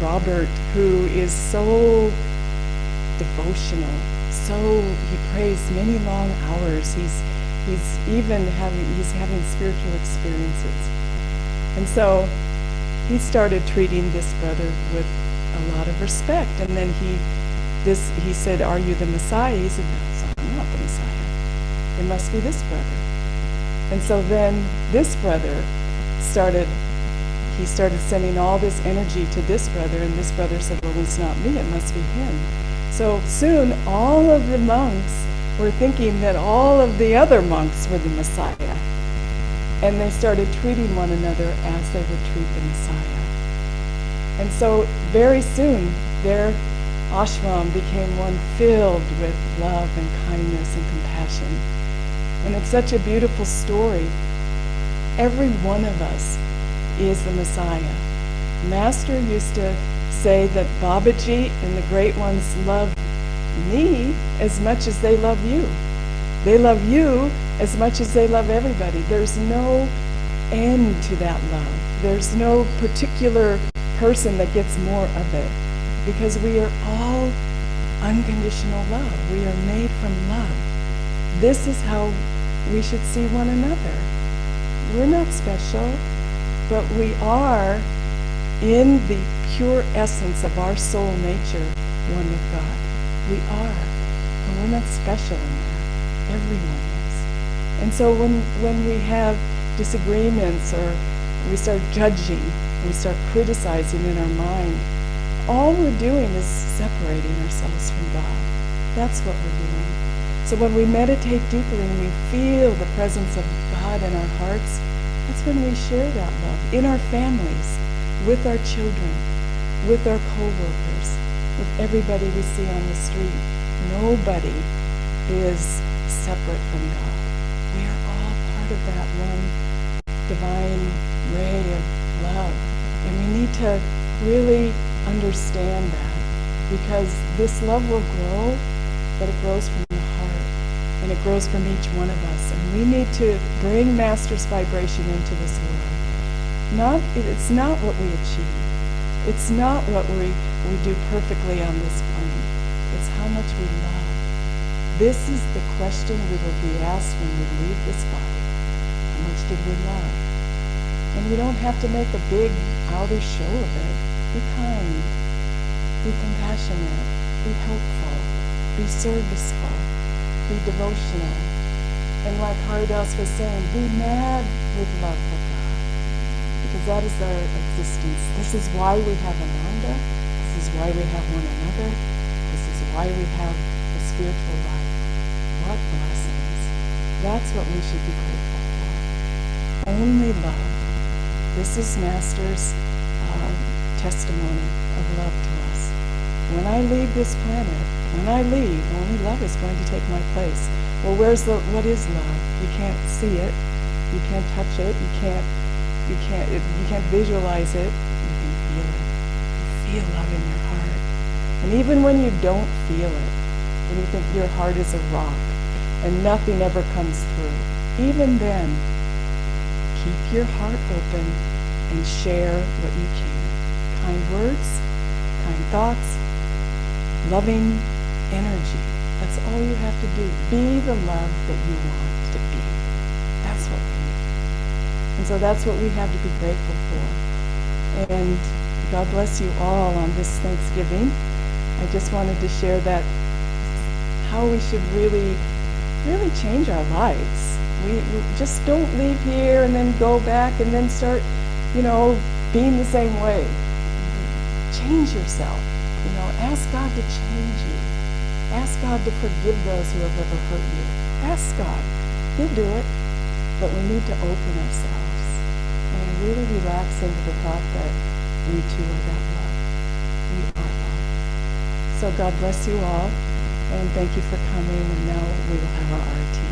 Robert, who is so devotional, he prays many long hours. He's having spiritual experiences. And so he started treating this brother with a lot of respect. And then he said, are you the Messiah? He said, no, I'm not the Messiah. It must be this brother. And so then this brother started sending all this energy to this brother, and this brother said, well, it's not me, it must be him. So soon all of the monks were thinking that all of the other monks were the Messiah. And they started treating one another as they would treat the Messiah. And so very soon their ashram became one filled with love and kindness and compassion. And it's such a beautiful story. Every one of us is the Messiah. Master used to say that Babaji and the great ones love me as much as they love you. They love you as much as they love everybody. There's no end to that love. There's no particular person that gets more of it, because we are all unconditional love. We are made from love. This is how we should see one another. We're not special, but we are, in the pure essence of our soul nature, one with God. We are. And we're not special in that. Everyone is. And so when we have disagreements or we start judging, we start criticizing in our mind, all we're doing is separating ourselves from God. That's what we're doing. So when we meditate deeply and we feel the presence of God in our hearts, that's when we share that love in our families, with our children, with our co-workers, with everybody we see on the street. Nobody is separate from God. We are all part of that one divine ray of love. And we need to really understand that, because this love will grow, but it grows from the heart, and it grows from each one of us. And we need to bring Master's vibration into this world. It's not what we achieve. It's not what we do perfectly on this plane. It's how much we love. This is the question we will be asked when we leave this body. How much did we love? And you don't have to make a big outer show of it. Be kind. Be compassionate. Be helpful. Be serviceful. Be devotional. And like Haridas was saying, be mad with love for God. Because that is our existence. This is why we have Ananda. This is why we have one another. This is why we have the spiritual life. What blessings. That's what we should be grateful for. Only love. This is Master's testimony of love to us. When I leave this planet, only love is going to take my place. Well, what is love? You can't see it. You can't touch it. You can't visualize it. You can feel it. You feel love in your heart. And even when you don't feel it, when you think your heart is a rock and nothing ever comes through, even then, keep your heart open and share what you can. Kind words, kind thoughts, loving energy. That's all you have to do. Be the love that you want to be. That's what we need. And so that's what we have to be grateful for. And God bless you all on this Thanksgiving. I just wanted to share that, how we should really change our lives. We just don't leave here and then go back and then start, being the same way. Change yourself. Ask God to change you. Ask God to forgive those who have ever hurt you. Ask God. He'll do it. But we need to open ourselves and really relax into the thought that we too are that love. We are love. So God bless you all, and thank you for coming, and now we will have our Aarti.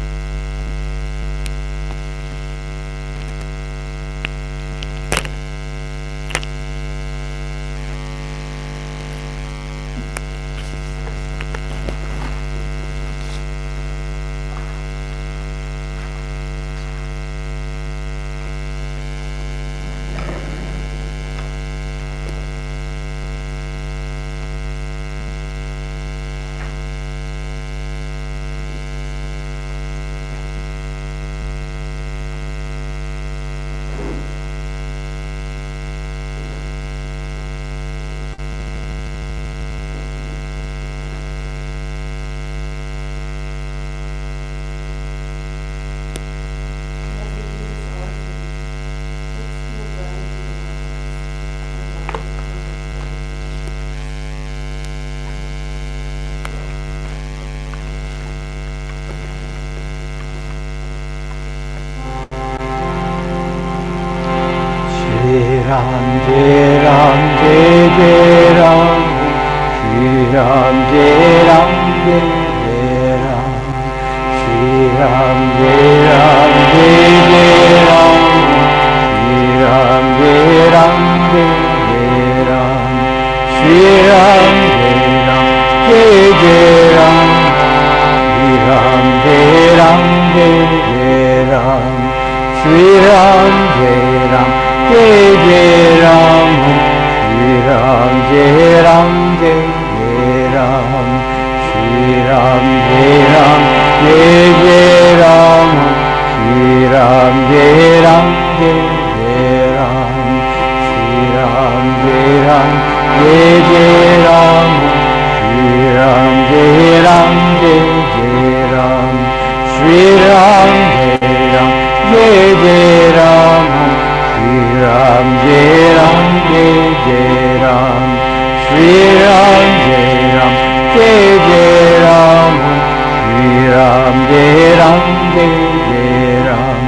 Ram, Jai Ram, Jai Jai Ram, Shri Ram, Jai Ram, Jai Jai Ram, Shri Ram, Jai Ram, Jai Jai Ram, Shri Ram, Jai Ram, Jai Jai Ram, Shri Ram, Jai Ram, Jai Jai Ram, Shri Ram, Jai Ram, Jai Jai Ram, Shri Ram, Jai Ram, Jai Jai Ram, Shri Ram, Jai Ram, Jai Jai Ram, Ram, Jai Ram, Jai Jai Ram, Shri Ram, Jai Ram, Jai Jai Ram, Shri Ram, Jai Ram, Jai Jai Ram, Shri Ram, Jai Ram, Jai Jai Ram, Shri Ram, Jai Ram, Jai Jai Ram, Shri Ram, Jai Ram, Jai Jai Ram, Shri Ram, Jai Ram, Jai Jai Ram, Shri Ram, Jai Ram, Jai Jai Ram,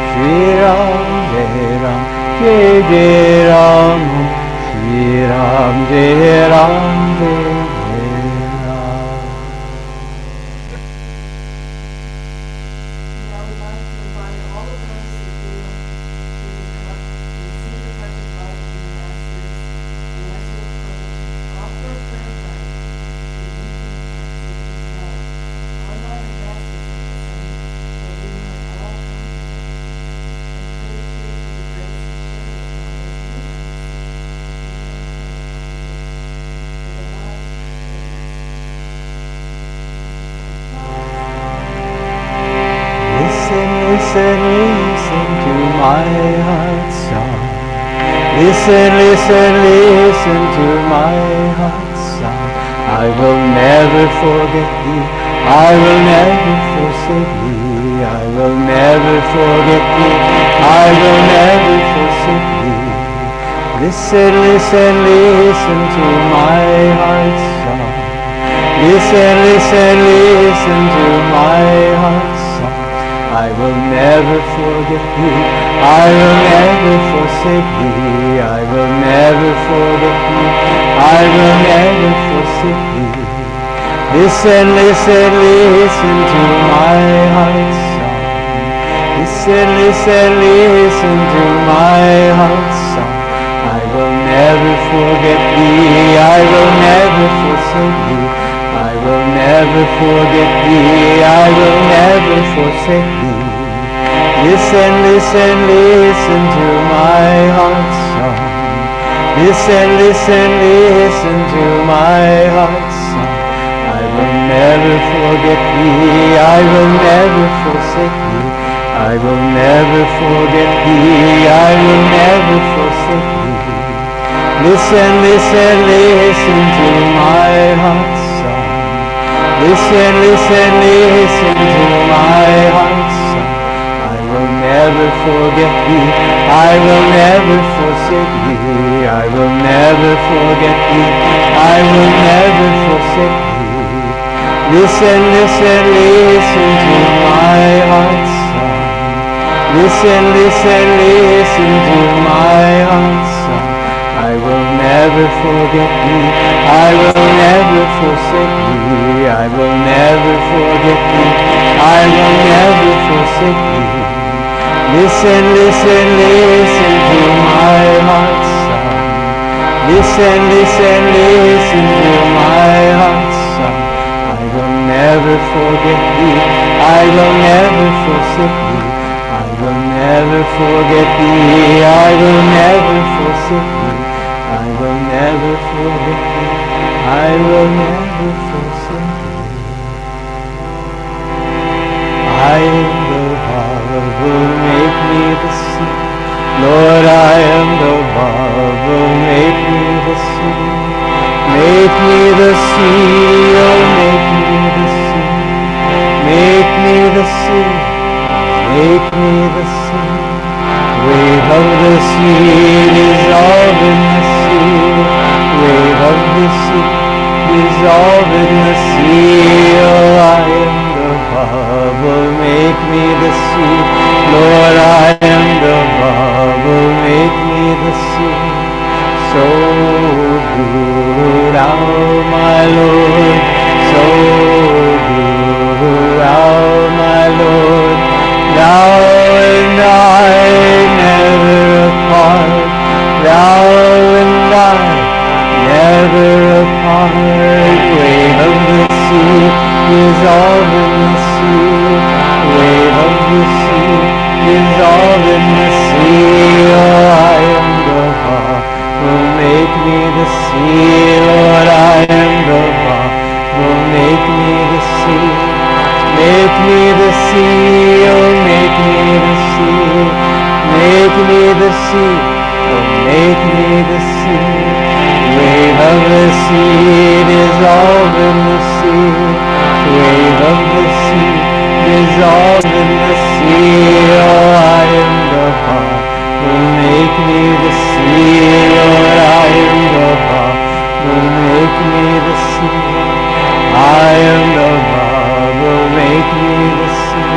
Shri Ram, Jai Ram, Jai Jai Ram, Shri Ram, Jai Ram, Jai Jai Ram. Now we'd like to invite all of those who feel to come up, receive the touch of love from the Masters, and as you approach, offer a prayer of light, the infinite love. Our Lord and Master Satsang, that we might all come together and praise you for the grace and sharing of our for the lives of Listen, listen, listen to my heart's song. Listen, listen, listen to my heart's song. I will never forget thee. I will never forsake thee. I will never forget thee. I will never forsake thee. Listen, listen, listen to my heart's song. Listen, listen, listen to my heart's song. I will never forget thee. I will never forsake thee. I will never forget thee. I will never forsake thee. Listen, listen, listen to my heart's song. Listen, listen, listen to my heart's song. I will never forget thee. I will never forsake thee. I will never forget thee. I will never forsake thee. Listen, listen, listen to my heart's song. Listen, listen, listen to my heart's song. I will never forget thee. I will never forsake thee. I will never forget thee. I will never forsake thee. Listen, listen, listen to my heart's song. Listen, listen, listen to my heart's song. I will never forget thee. I will never forsake thee. I will never forget thee. I will never forsake thee. Listen, listen, listen to my heart's song. Listen, listen, listen to my heart's song. I will never forget thee. I will never forsake thee. I will never forget thee. I will never forsake thee. Listen, listen, listen to my heart's song. Listen, listen, listen to my heart's song. I will never forget thee. I will never forsake thee. I will never forget thee. I will never forsake thee. I will never forget thee. I will never forsake thee. I am the bubble, make me the sea. Lord, I am the bubble, make me the sea. Make me the sea, oh make me the sea. Make me the sea, make me the sea. Wave of the sea, dissolve in the sea. Wave of the sea, dissolve in the sea. Oh, I am the bubble, make me the sea. Lord, I am the bubble, make me the sea. So good, oh my Lord. So good, oh my Lord. Thou and I never apart. Thou and I never apart. Wave of the sea, dissolve in the sea. Wave of the sea, dissolve make me the sea, oh make me the sea. Wave of the sea, dissolve in the sea. Wave of the sea, dissolve in the sea. Oh, I am the heart, oh make me the sea. Lord, I am the heart, oh make me the sea. I am the heart, oh make me the sea.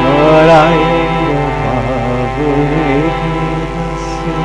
Lord, I am the heart, oh make me the sea.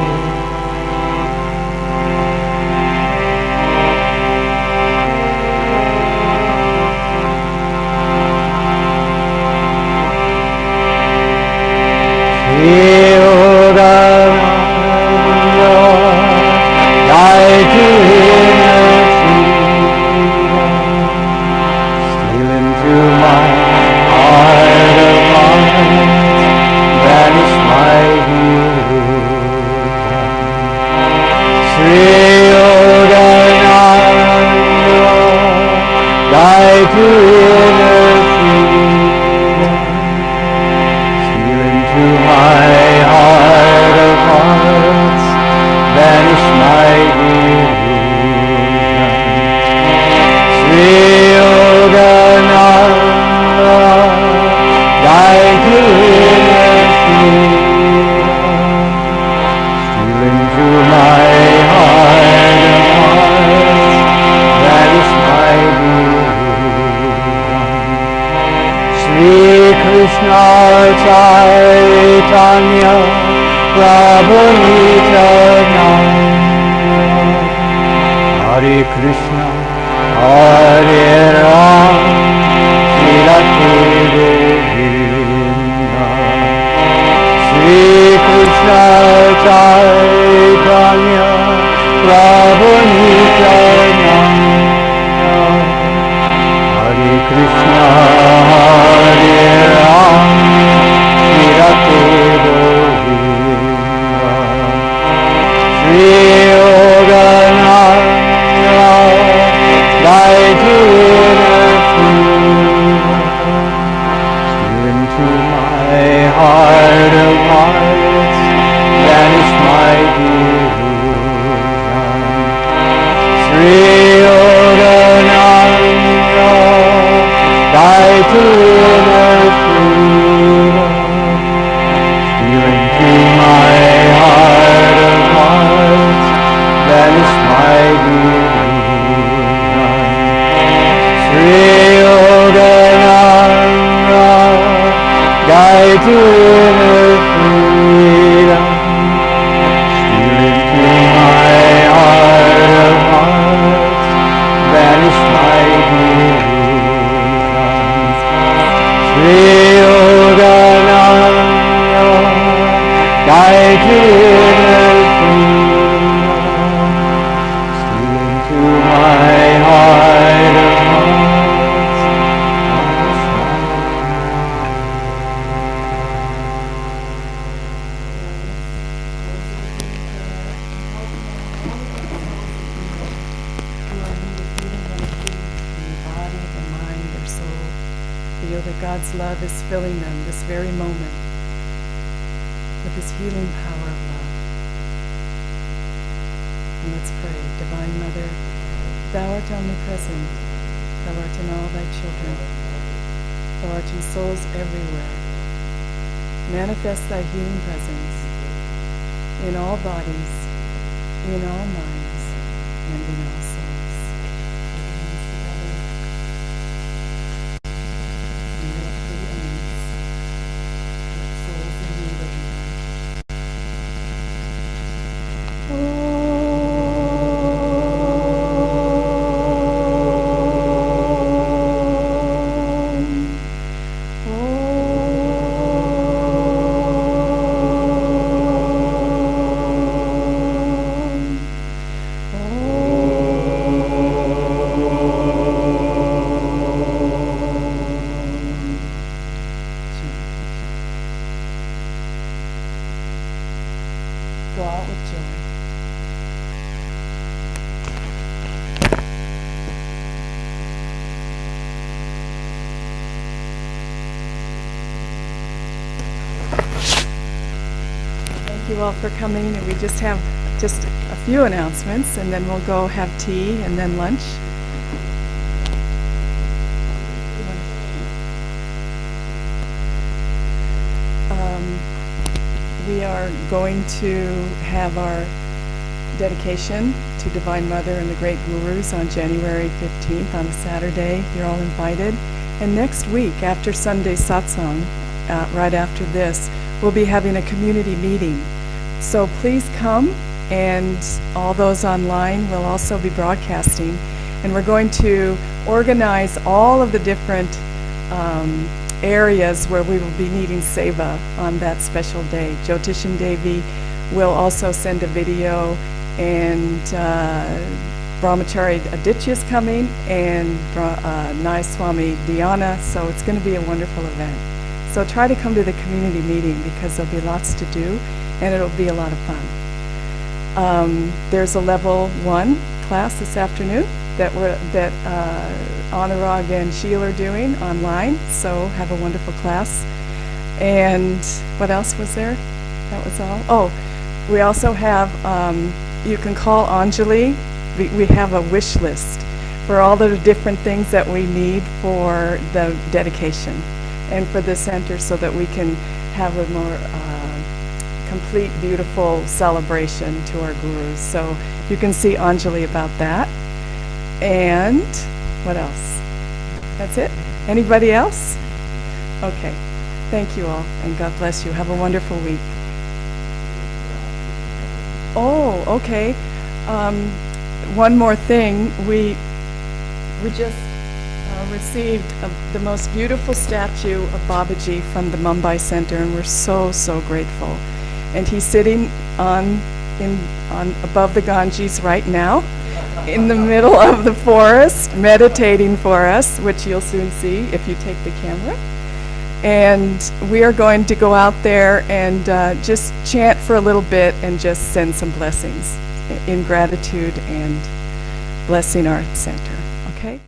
Manifest thy healing presence in all bodies, in all minds, and in all souls. Souls in need of go out with joy. Thank you all for coming, and we just have just a few announcements, and then we'll go have tea and then lunch. We are going to have our dedication to Divine Mother and the Great Gurus on January 15th on a Saturday. You're all invited. And next week, after Sunday Satsang, right after this, we'll be having a community meeting. So please come, and all those online will also be broadcasting. And we're going to organize all of the different areas where we will be needing seva on that special day. Jyotishan Devi will also send a video, and Brahmachari Aditya is coming, and Nayaswami Dhyana, so it's going to be a wonderful event. So try to come to the community meeting, because there'll be lots to do, and it'll be a lot of fun. There's a level 1 class this afternoon that Anurag and Sheila are doing online, so have a wonderful class. And what else was there? That was all? Oh, we also have, you can call Anjali. We have a wish list for all the different things that we need for the dedication and for the center, so that we can have a more complete, beautiful celebration to our gurus. So you can see Anjali about that. And what else? That's it? Anybody else? Okay. Thank you all, and God bless you. Have a wonderful week. Oh, okay. One more thing. We just received the most beautiful statue of Babaji from the Mumbai Center, and we're so, so grateful. And he's sitting on above the Ganges right now, in the middle of the forest, meditating for us, which you'll soon see if you take the camera. And we are going to go out there and just chant for a little bit and just send some blessings in gratitude and blessing our center. Okay?